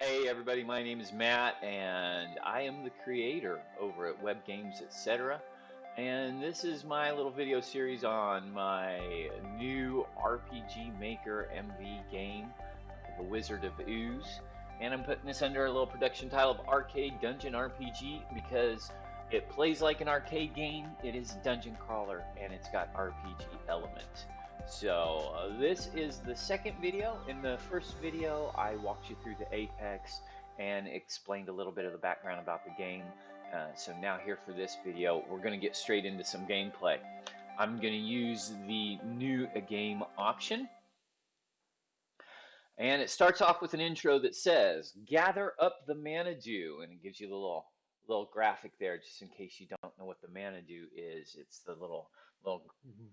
Hey everybody, my name is Matt and I am the creator over at Web Games Etc. And this is my little video series on my new RPG Maker MV game, the Wizard of Ooze. And I'm putting this under a little production title of Arcade Dungeon RPG because it plays like an arcade game. It is a dungeon crawler and it's got RPG elements. So this is the second video. In the first video, I walked you through the Apex and explained a little bit of the background about the game. So now here for this video, we're going to get straight into some gameplay. I'm going to use the new game option. And it starts off with an intro that says, "Gather up the Manadu," and it gives you the little graphic there, just in case you don't know what the Manadu is. It's the little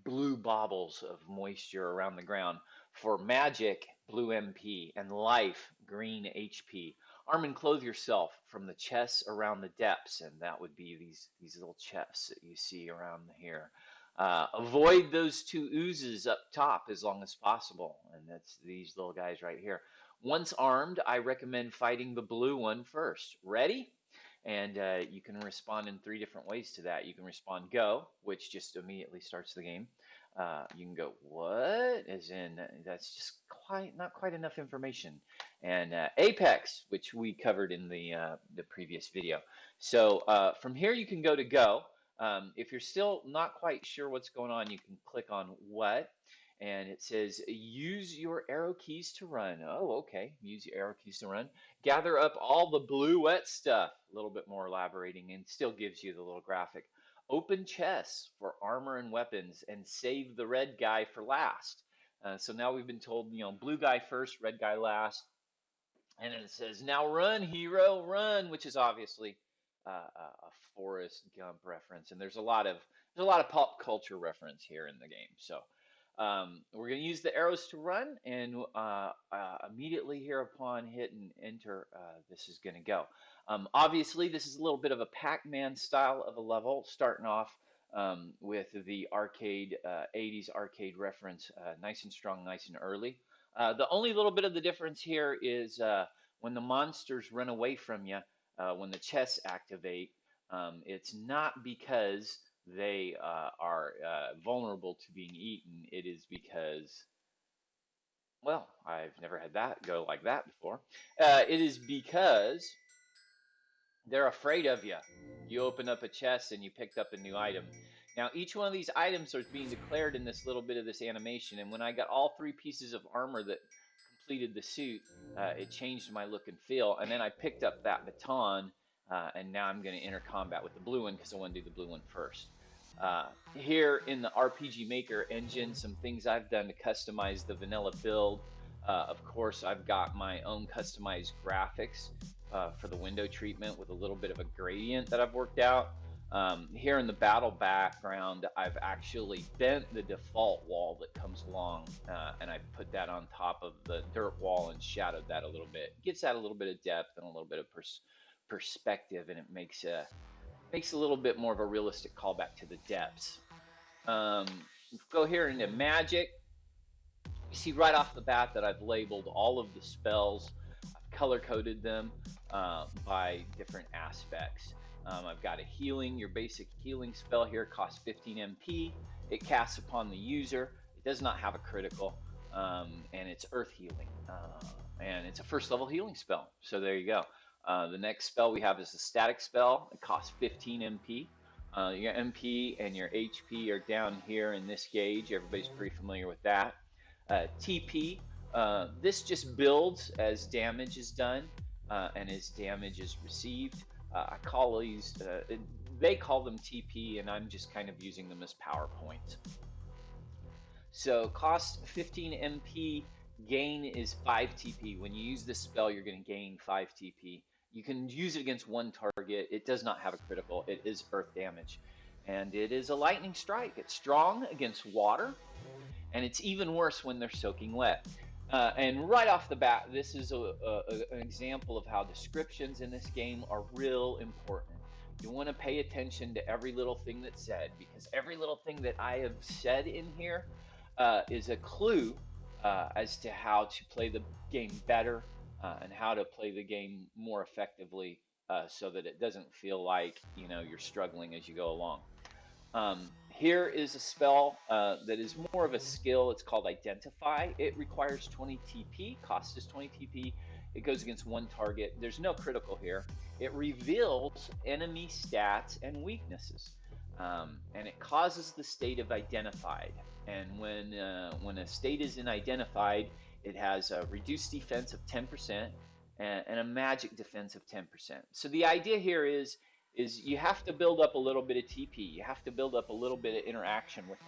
blue baubles of moisture around the ground. For magic, blue MP, and life, green HP. Arm and clothe yourself from the chests around the depths, and that would be these little chests that you see around here. Avoid those two oozes up top as long as possible, and that's these little guys right here. Once armed, I recommend fighting the blue one first. Ready? And you can respond in 3 different ways to that. You can respond go, which just immediately starts the game. You can go what, as in that's just not quite enough information. And Apex, which we covered in the previous video. So from here you can go to go. If you're still not quite sure what's going on, you can click on what, and it says use your arrow keys to run. Oh, okay, use your arrow keys to run. Gather up all the blue wet stuff. A little bit more elaborating, and still gives you the little graphic. Open chests for armor and weapons, and save the red guy for last. So now we've been told, blue guy first, red guy last. And then it says, "Now run, hero, run," which is obviously a Forrest Gump reference, and there's a lot of pop culture reference here in the game. So we're going to use the arrows to run, and immediately here upon hitting enter, this is going to go. Obviously, this is a little bit of a Pac-Man style of a level, starting off with the arcade 80s arcade reference, nice and strong, nice and early. The only little bit of the difference here is when the monsters run away from you, when the chests activate, it's not because they are vulnerable to being eaten. It is because, well, I've never had that go like that before. It is because they're afraid of you. You open up a chest and you picked up a new item. Now, each one of these items are being declared in this little bit of this animation. And when I got all 3 pieces of armor that completed the suit, it changed my look and feel. And then I picked up that baton, and now I'm going to enter combat with the blue one because I want to do the blue one first. Here in the RPG Maker engine, some things I've done to customize the vanilla build. Of course, I've got my own customized graphics for the window treatment with a little bit of a gradient that I've worked out. Here in the battle background, I've actually bent the default wall that comes along, and I put that on top of the dirt wall and shadowed that a little bit. It gives that a little bit of depth and a little bit of perspective, and it makes a little bit more of a realistic callback to the depths. Go here into magic. You see right off the bat that I've labeled all of the spells. I've color coded them by different aspects. I've got a healing. Your basic healing spell here costs 15 MP. It casts upon the user. It does not have a critical, and it's earth healing. And it's a first level healing spell. So there you go. The next spell we have is a static spell. It costs 15 MP. Your MP and your HP are down here in this gauge. Everybody's pretty familiar with that. TP, this just builds as damage is done and as damage is received. I call these, they call them TP, and I'm just kind of using them as PowerPoint. So cost 15 MP, gain is 5 TP. When you use this spell, you're going to gain 5 TP. You can use it against one target. It does not have a critical. It is earth damage. And it is a lightning strike. It's strong against water, and it's even worse when they're soaking wet. And right off the bat, this is an example of how descriptions in this game are real important. You want to pay attention to every little thing that's said, because every little thing that I have said in here is a clue as to how to play the game better and how to play the game more effectively so that it doesn't feel like you're struggling as you go along. Here is a spell that is more of a skill. It's called Identify. It requires 20 TP, cost is 20 TP. It goes against one target. There's no critical here. It reveals enemy stats and weaknesses, and it causes the state of identified. And when a state is in identified, it has a reduced defense of 10% and a magic defense of 10%. So the idea here is you have to build up a little bit of TP. You have to build up a little bit of interaction with the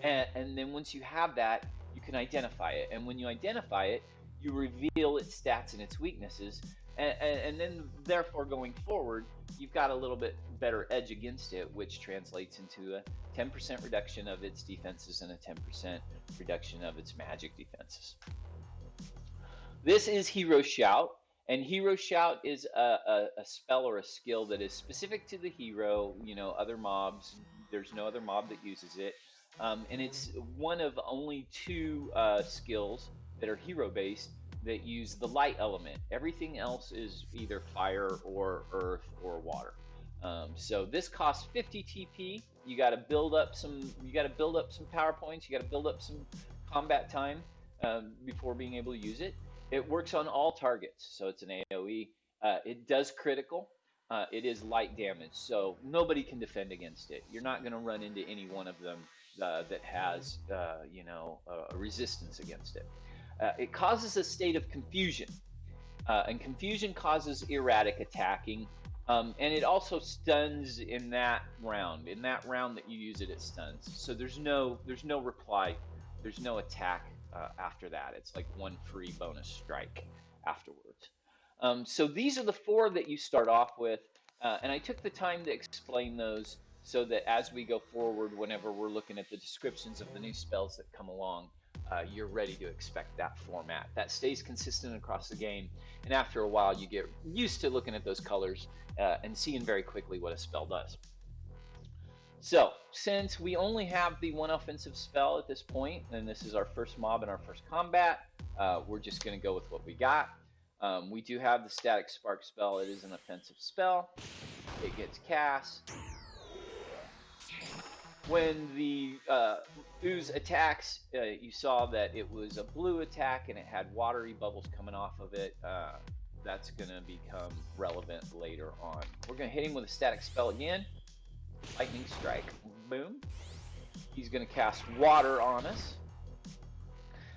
mob. And then once you have that, you can identify it. And when you identify it, you reveal its stats and its weaknesses. And then, therefore, going forward, you've got a little bit better edge against it, which translates into a 10% reduction of its defenses and a 10% reduction of its magic defenses. This is Hero Shout, and Hero Shout is a spell or a skill that is specific to the hero. Other mobs, there's no other mob that uses it. And it's one of only two skills that are hero based that use the light element. Everything else is either fire or earth or water. So this costs 50 TP. You got to build up some. You got to build up some power points. You got to build up some combat time before being able to use it. It works on all targets, so it's an AoE. It does critical. It is light damage, so nobody can defend against it. You're not going to run into any one of them that has, a resistance against it. It causes a state of confusion, and confusion causes erratic attacking. And it also stuns in that round. In that round that you use it, it stuns. So there's no reply. There's no attack after that. It's like one free bonus strike afterwards. So these are the four that you start off with, and I took the time to explain those so that as we go forward, whenever we're looking at the descriptions of the new spells that come along, you're ready to expect that format. That stays consistent across the game, and after a while, you get used to looking at those colors and seeing very quickly what a spell does. So, since we only have the one offensive spell at this point, and this is our first mob in our first combat, we're just going to go with what we got. We do have the static spark spell. It is an offensive spell. It gets cast. When the ooze attacks, you saw that it was a blue attack and it had watery bubbles coming off of it. That's going to become relevant later on. We're going to hit him with a static spell again. Lightning strike. Boom. He's going to cast water on us.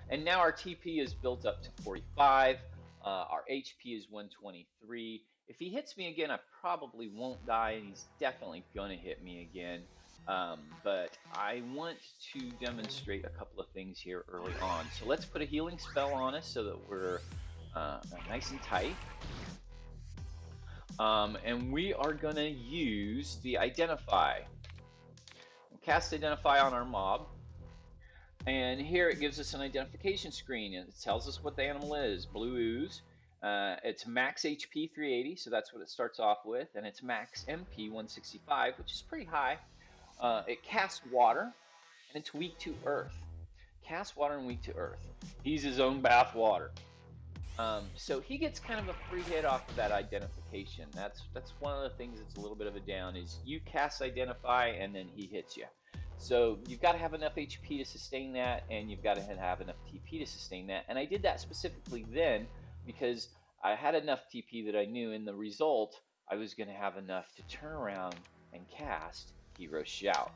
And now our TP is built up to 45. Our HP is 123. If he hits me again, I probably won't die, and he's definitely going to hit me again. But I want to demonstrate a couple of things here early on. So let's put a healing spell on us so that we're nice and tight. And we are going to use the Identify. We'll cast Identify on our mob. And here it gives us an identification screen, and it tells us what the animal is. Blue ooze. It's max HP 380, so that's what it starts off with, and it's max MP 165, which is pretty high. It casts water, and it's weak to earth. Casts water and weak to earth. He's his own bath water. So he gets kind of a free hit off of that identification. That's one of the things that's a little bit of a down is you cast Identify and then he hits you. So you've got to have enough HP to sustain that, and you've got to have enough TP to sustain that. And I did that specifically then because I had enough TP that I knew in the result I was going to have enough to turn around and cast Hero Shout.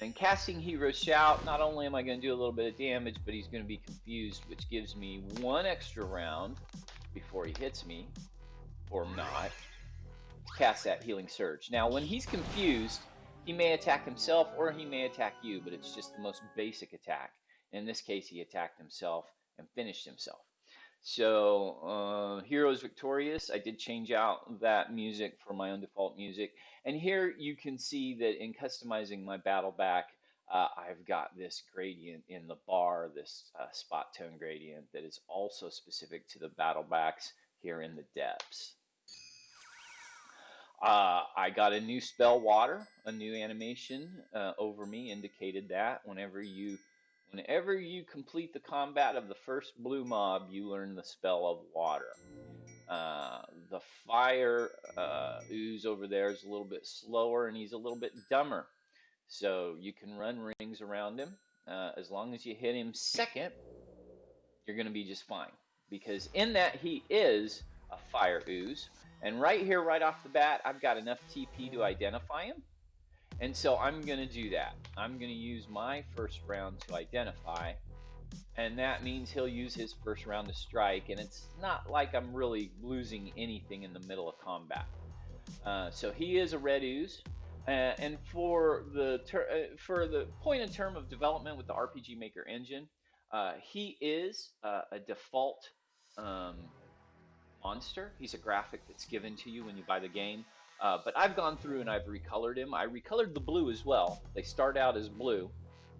And casting Hero Shout, not only am I going to do a little bit of damage, but he's going to be confused, which gives me one extra round before he hits me, or not, to cast that Healing Surge. Now, when he's confused, he may attack himself or he may attack you, but it's just the most basic attack. In this case, he attacked himself and finished himself. So, Heroes Victorious, I did change out that music for my own default music. And here you can see that in customizing my battle back, I've got this gradient in the bar, this spot tone gradient that is also specific to the battle backs here in the depths. I got a new spell water, a new animation over me indicated that whenever you Whenever you complete the combat of the first blue mob, you learn the spell of water. The fire ooze over there is a little bit slower and he's a little bit dumber. So you can run rings around him. As long as you hit him second, you're going to be just fine. Because in that, he is a fire ooze. And right here, right off the bat, I've got enough TP to identify him. And so I'm going to do that. I'm going to use my first round to identify. And that means he'll use his first round to strike. And it's not like I'm really losing anything in the middle of combat. So he is a red ooze. And for the point and term of development with the RPG Maker engine, he is a default um, monster. He's a graphic that's given to you when you buy the game. But I've gone through and I've recolored him. I recolored the blue as well. They start out as blue.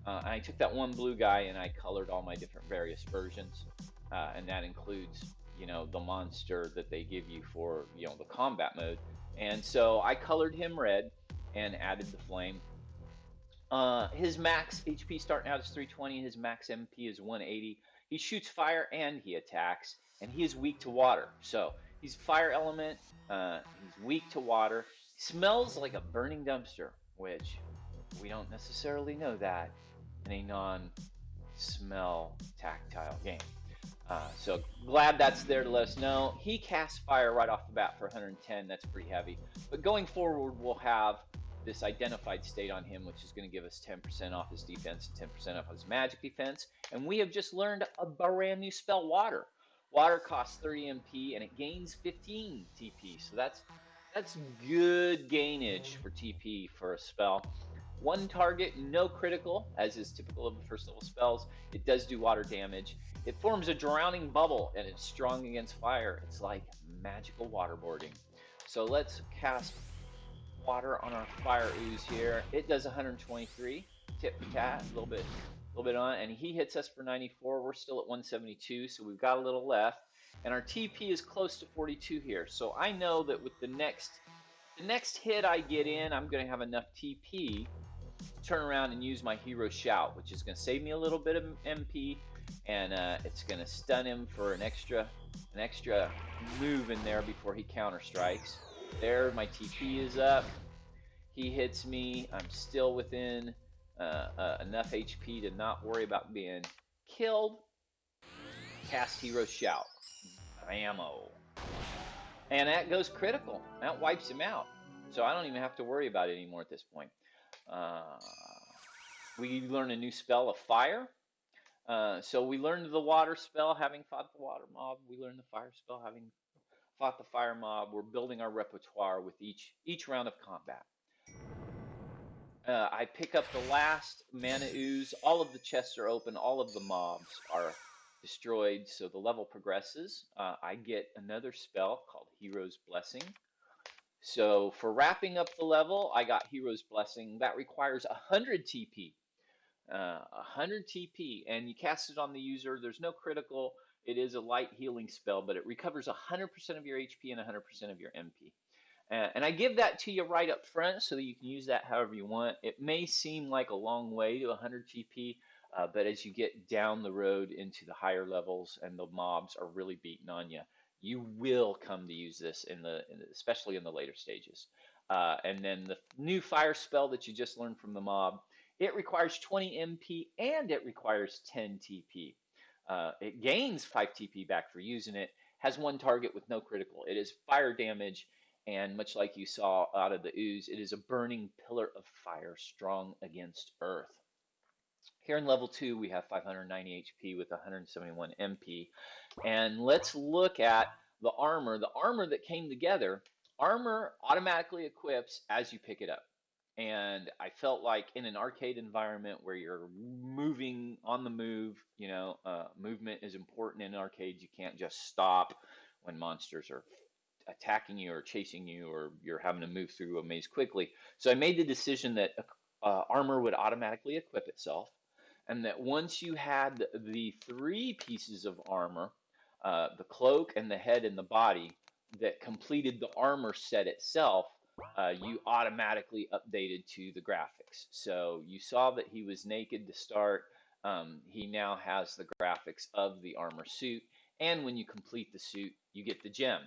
And I took that one blue guy and I colored all my different various versions. And that includes, the monster that they give you for, the combat mode. And so I colored him red and added the flame. His max HP starting out is 320. His max MP is 180. He shoots fire and he attacks, and he is weak to water. So he's fire element. He's weak to water. He smells like a burning dumpster, which we don't necessarily know that in a non-smell tactile game. So glad that's there to let us know. He casts fire right off the bat for 110. That's pretty heavy. But going forward, we'll have this identified state on him, which is going to give us 10% off his defense and 10% off his magic defense. And we have just learned a brand new spell, Water. Water costs 30 MP and it gains 15 TP. So that's good gainage for TP for a spell. One target, no critical, as is typical of the first level spells. It does do water damage. It forms a drowning bubble and it's strong against fire. It's like magical waterboarding. So let's cast water on our fire ooze here. It does 123, tit for tat, a little bit on, and he hits us for 94. We're still at 172, so we've got a little left, and our TP is close to 42 here. So I know that with the next hit I get in, I'm going to have enough TP to turn around and use my hero shout, which is going to save me a little bit of MP, and it's going to stun him for an extra move in there before he counter strikes. There, my TP is up. He hits me. I'm still within enough HP to not worry about being killed. Cast hero shout. Bammo. And that goes critical. That wipes him out. So I don't even have to worry about it anymore at this point. We learn a new spell of fire. So we learned the water spell having fought the water mob. We learned the fire spell having fought the fire mob. We're building our repertoire with each round of combat. I pick up the last mana ooze. All of the chests are open. All of the mobs are destroyed. So the level progresses. I get another spell called Hero's Blessing. So for wrapping up the level, I got Hero's Blessing. That requires 100 TP. 100 TP, and you cast it on the user. There's no critical. It is a light healing spell, but it recovers 100% of your HP and 100% of your MP. And I give that to you right up front so that you can use that however you want. It may seem like a long way to 100 TP, but as you get down the road into the higher levels and the mobs are really beating on you, you will come to use this especially in the later stages. And then the new fire spell that you just learned from the mob, it requires 20 MP and it requires 10 TP. It gains 5 TP back for using it, has one target with no critical. It is fire damage, and much like you saw out of the ooze, it is a burning pillar of fire, strong against earth. Here in level 2, we have 590 HP with 171 MP. And let's look at the armor. The armor that came together, armor automatically equips as you pick it up. And I felt like in an arcade environment where you're moving on the move, movement is important in arcades. You can't just stop when monsters are attacking you or chasing you or you're having to move through a maze quickly. So I made the decision that armor would automatically equip itself, and that once you had the 3 pieces of armor, the cloak and the head and the body, that completed the armor set itself, you automatically updated to the graphics. So you saw that he was naked to start. He now has the graphics of the armor suit, and when you complete the suit, you get the gem.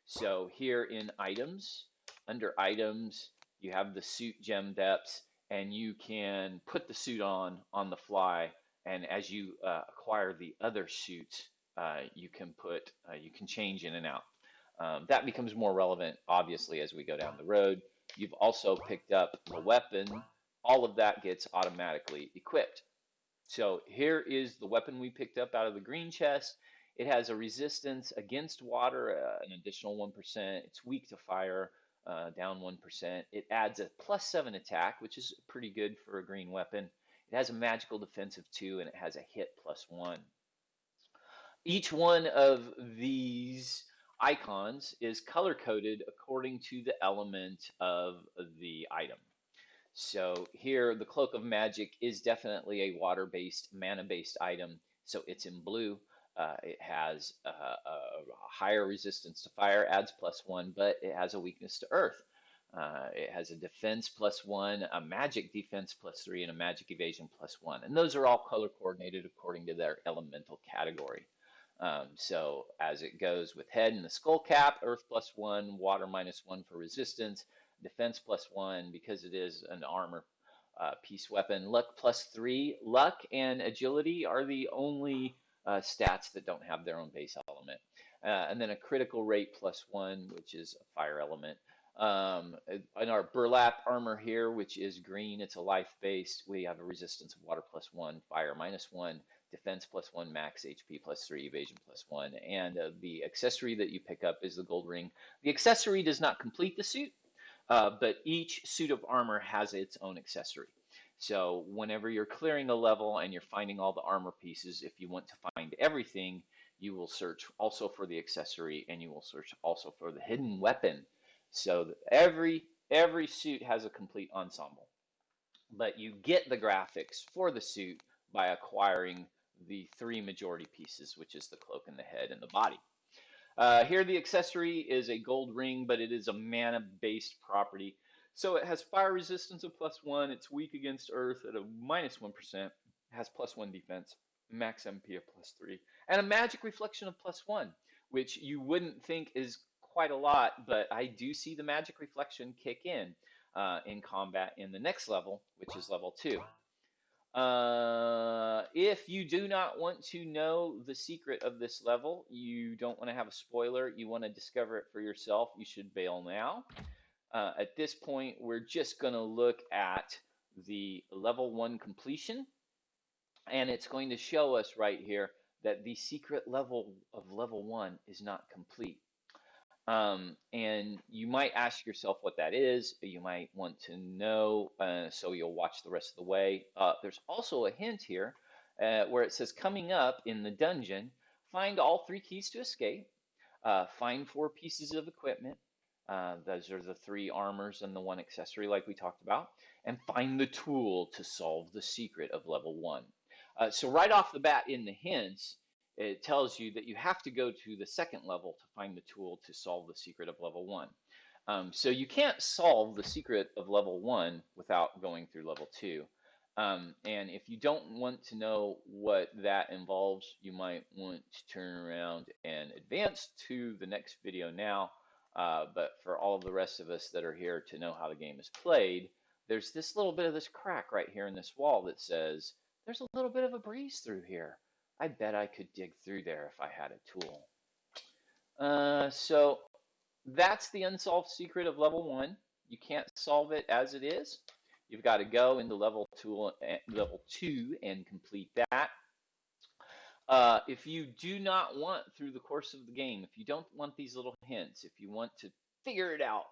So here in items, under items, you have the suit gem depths, and you can put the suit on the fly. And as you acquire the other suits, you can change in and out. That becomes more relevant, obviously, as we go down the road. You've also picked up the weapon. All of that gets automatically equipped. So here is the weapon we picked up out of the green chest. It has a resistance against water, an additional 1%. It's weak to fire, down 1%. It adds a +7 attack, which is pretty good for a green weapon. It has a magical defense of 2, and it has a hit +1. Each one of these icons is color coded according to the element of the item. So here, the Cloak of Magic is definitely a water-based, mana-based item, so it's in blue. It has a higher resistance to fire, adds +1, but it has a weakness to earth. It has a defense +1, a magic defense +3, and a magic evasion +1. And those are all color coordinated according to their elemental category. So as it goes with head and the skull cap, earth +1, water -1 for resistance, defense +1 because it is an armor piece weapon, luck +3. Luck and agility are the only stats that don't have their own base element. And then a critical rate +1, which is a fire element. In our burlap armor here, which is green, it's a life based. We have a resistance of water +1, fire -1, defense +1, max HP +3, evasion +1. And the accessory that you pick up is the gold ring. The accessory does not complete the suit, but each suit of armor has its own accessory. So whenever you're clearing a level and you're finding all the armor pieces, if you want to find everything, you will search also for the accessory, and you will search also for the hidden weapon. So every suit has a complete ensemble, but you get the graphics for the suit by acquiring the 3 majority pieces, which is the cloak and the head and the body. Here the accessory is a gold ring, but it is a mana-based property. So it has fire resistance of +1, it's weak against earth at a -1%, has +1 defense, max MP of +3, and a magic reflection of +1, which you wouldn't think is quite a lot, but I do see the magic reflection kick in combat in the next level, which is level 2. If you do not want to know the secret of this level, you don't want to have a spoiler, you want to discover it for yourself, you should bail now. At this point, we're just going to look at the level 1 completion, and it's going to show us right here that the secret level of level 1 is not complete. And you might ask yourself what that is. You might want to know, so you'll watch the rest of the way. There's also a hint here where it says, coming up in the dungeon, find all 3 keys to escape, find 4 pieces of equipment. Those are the 3 armors and the 1 accessory like we talked about, and find the tool to solve the secret of level 1. So right off the bat in the hints, it tells you that you have to go to the 2nd level to find the tool to solve the secret of level 1. So you can't solve the secret of level 1 without going through level 2. And if you don't want to know what that involves, you might want to turn around and advance to the next video now. But for all of the rest of us that are here to know how the game is played, there's this little bit of this crack right here in this wall that says, there's a little bit of a breeze through here. I bet I could dig through there if I had a tool. So that's the unsolved secret of level 1. You can't solve it as it is. You've got to go into level 2 and complete that. If you do not want, through the course of the game, if you don't want these little hints, if you want to figure it out,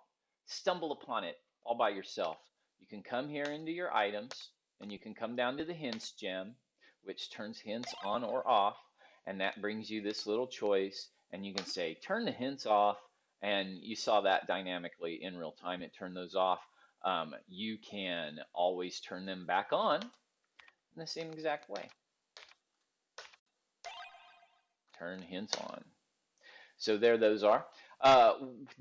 stumble upon it all by yourself, you can come here into your items, and you can come down to the hints gem, which turns hints on or off, and that brings you this little choice, and you can say turn the hints off, and you saw that dynamically in real time. It turned those off. You can always turn them back on in the same exact way. Turn hints on. So there those are. Uh,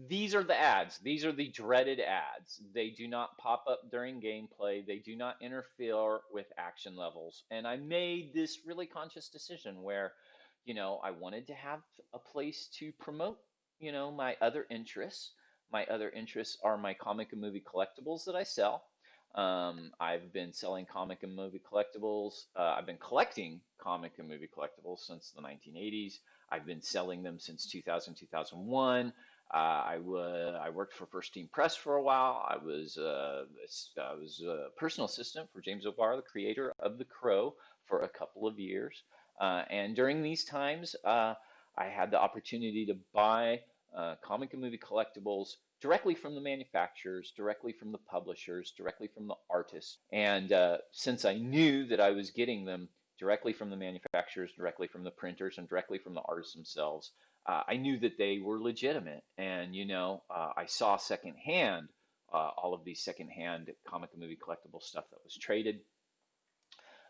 these are the ads. These are the dreaded ads. They do not pop up during gameplay. They do not interfere with action levels. And I made this really conscious decision where, I wanted to have a place to promote, my other interests. My other interests are my comic and movie collectibles that I sell. I've been selling comic and movie collectibles. I've been collecting comic and movie collectibles since the 1980s. I've been selling them since 2000, 2001. I worked for First Team Press for a while. I was a personal assistant for James O'Barr, the creator of The Crow, for a couple of years. And during these times, I had the opportunity to buy comic and movie collectibles directly from the manufacturers, directly from the publishers, directly from the artists. And since I knew that I was getting them directly from the manufacturers, directly from the printers, and directly from the artists themselves, I knew that they were legitimate. And, I saw secondhand all of these secondhand comic and movie collectible stuff that was traded.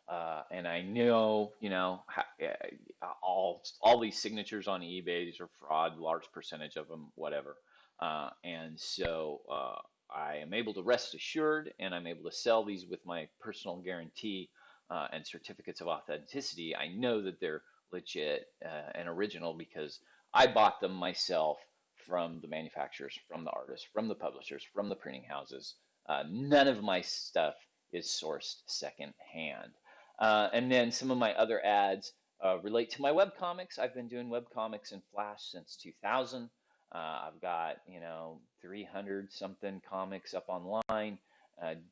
And I know, all these signatures on eBay, these are fraud, large percentage of them, whatever. And so I am able to rest assured, and I'm able to sell these with my personal guarantee and certificates of authenticity. I know that they're legit and original because I bought them myself from the manufacturers, from the artists, from the publishers, from the printing houses. None of my stuff is sourced secondhand. And then some of my other ads relate to my web comics. I've been doing web comics in Flash since 2000. I've got, 300 something comics up online,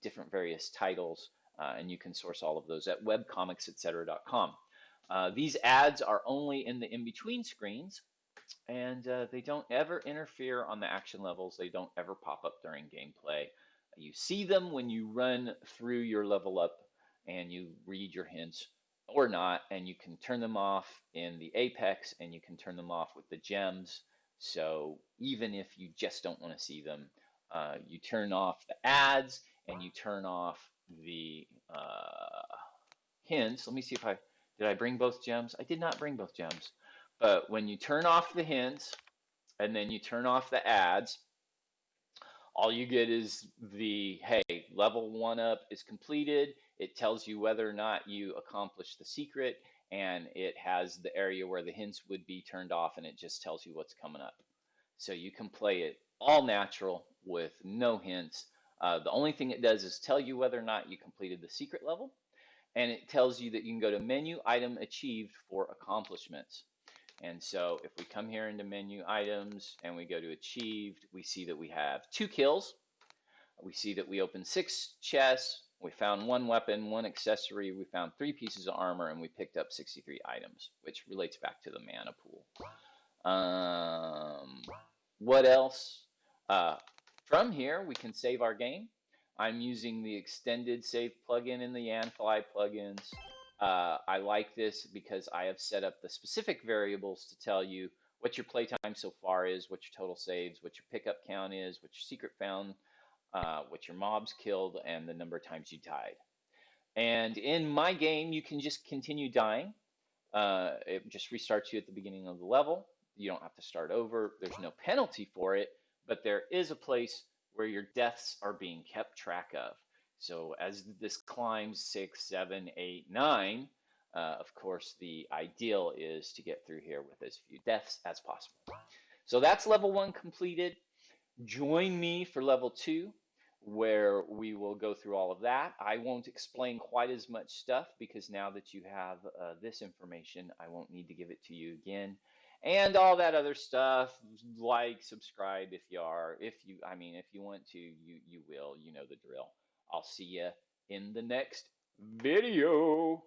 different various titles, and you can source all of those at webcomicsetc.com. These ads are only in the in-between screens, and they don't ever interfere on the action levels. They don't ever pop up during gameplay. You see them when you run through your level up and you read your hints or not, and you can turn them off in the Apex and you can turn them off with the gems. So even if you just don't want to see them, you turn off the ads and you turn off the hints. Let me see if did I bring both gems? I did not bring both gems. But when you turn off the hints and then you turn off the ads, all you get is hey, level 1 up is completed. It tells you whether or not you accomplished the secret, and it has the area where the hints would be turned off, and it just tells you what's coming up. So you can play it all natural with no hints. The only thing it does is tell you whether or not you completed the secret level, and it tells you that you can go to menu item achieved for accomplishments. And so if we come here into menu items and we go to achieved, we see that we have 2 kills. We see that we opened 6 chests. We found 1 weapon, 1 accessory. We found 3 pieces of armor, and we picked up 63 items, which relates back to the mana pool. What else? From here, we can save our game. I'm using the extended save plugin in the Yanfly plugins. I like this because I have set up the specific variables to tell you what your playtime so far is, what your total saves, what your pickup count is, what your secret found, what your mobs killed, and the number of times you died. And in my game, you can just continue dying. It just restarts you at the beginning of the level. You don't have to start over. There's no penalty for it, but there is a place where your deaths are being kept track of. So as this climbs 6, 7, 8, 9, of course, the ideal is to get through here with as few deaths as possible. So that's level 1 completed. Join me for level 2, where we will go through all of that. I won't explain quite as much stuff because now that you have this information, I won't need to give it to you again. And all that other stuff, like, subscribe if you are. If you want to, you will. You know the drill. I'll see you in the next video.